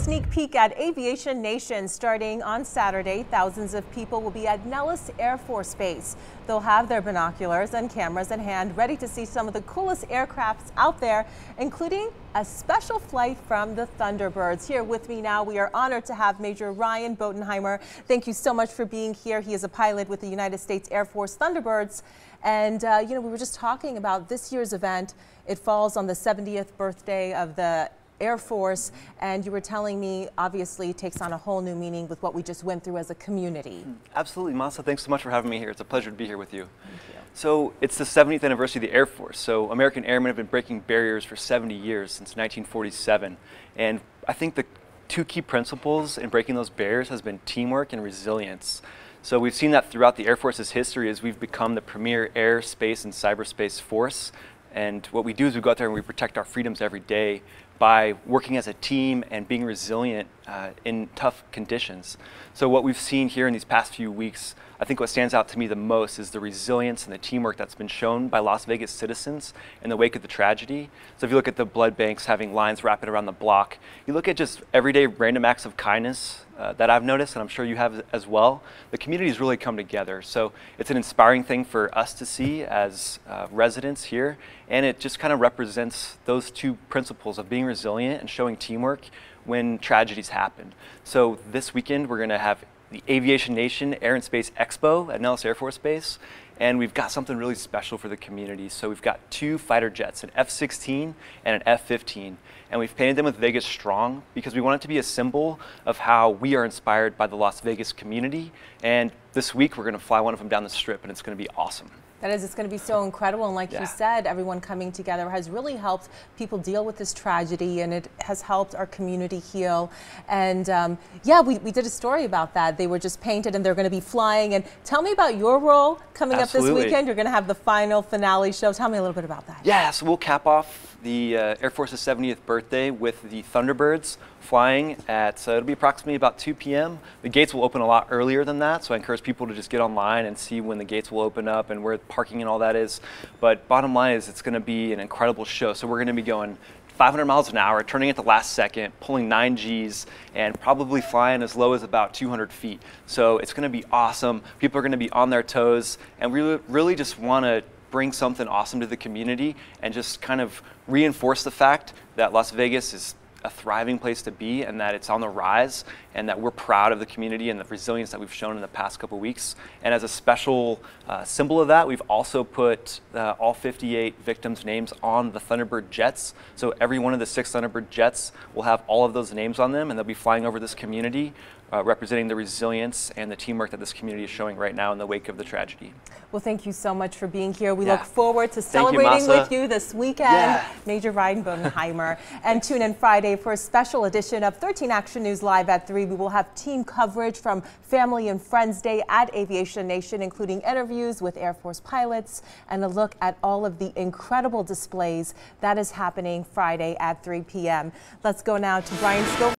Sneak peek at Aviation Nation starting on Saturday. Thousands of people will be at Nellis Air Force Base. They'll have their binoculars and cameras in hand, ready to see some of the coolest aircrafts out there, including a special flight from the Thunderbirds. Here with me now, we are honored to have Major Ryan Bodenheimer. Thank you so much for being here. He is a pilot with the United States Air Force Thunderbirds. And, we were just talking about this year's event. It falls on the 70th birthday of the Air Force, and you were telling me obviously it takes on a whole new meaning with what we just went through as a community. Absolutely, Masa. Thanks so much for having me here. It's a pleasure to be here with you. Thank you. So it's the 70th anniversary of the Air Force. So American airmen have been breaking barriers for 70 years, since 1947. And I think the two key principles in breaking those barriers has been teamwork and resilience. So we've seen that throughout the Air Force's history as we've become the premier air, space, and cyberspace force. And what we do is we go out there and we protect our freedoms every day by working as a team and being resilient in tough conditions. So what we've seen here in these past few weeks, I think what stands out to me the most is the resilience and the teamwork that's been shown by Las Vegas citizens in the wake of the tragedy. So if you look at the blood banks having lines wrapping around the block, you look at just everyday random acts of kindness that I've noticed, and I'm sure you have as well, the community's really come together. So it's an inspiring thing for us to see as residents here, and it just kind of represents those two principles of being resilient and showing teamwork when tragedies happen. So this weekend we're going to have the Aviation Nation Air and Space Expo at Nellis Air Force Base, and we've got something really special for the community. So we've got two fighter jets, an F-16 and an F-15, and we've painted them with Vegas Strong because we want it to be a symbol of how we are inspired by the Las Vegas community. And this week we're going to fly one of them down the Strip, and it's going to be awesome. That is, it's going to be so incredible, and like you said, everyone coming together has really helped people deal with this tragedy, and it has helped our community heal. And we did a story about that. They were just painted and they're going to be flying. And tell me about your role coming up this weekend. You're going to have the final finale show. Tell me a little bit about that. Yeah, so we'll cap off the Air Force's 70th birthday with the Thunderbirds flying at, it'll be approximately about 2 p.m. The gates will open a lot earlier than that, so I encourage people to just get online and see when the gates will open up and where parking and all that is. But bottom line is it's going to be an incredible show. So we're going to be going 500 miles an hour, turning at the last second, pulling 9 Gs, and probably flying as low as about 200 feet. So it's going to be awesome. People are going to be on their toes, and we really just want to bring something awesome to the community and just kind of reinforce the fact that Las Vegas is a thriving place to be, and that it's on the rise, and that we're proud of the community and the resilience that we've shown in the past couple weeks. And as a special symbol of that, we've also put all 58 victims' names on the Thunderbird jets. So every one of the 6 Thunderbird jets will have all of those names on them, and they'll be flying over this community, representing the resilience and the teamwork that this community is showing right now in the wake of the tragedy. Well, thank you so much for being here. We look forward to celebrating with you this weekend. Major Ryan Bodenheimer. And tune in Friday for a special edition of 13 Action News Live at 3. We will have team coverage from Family and Friends Day at Aviation Nation, including interviews with Air Force pilots and a look at all of the incredible displays that is happening Friday at 3 p.m. Let's go now to Brian Scope.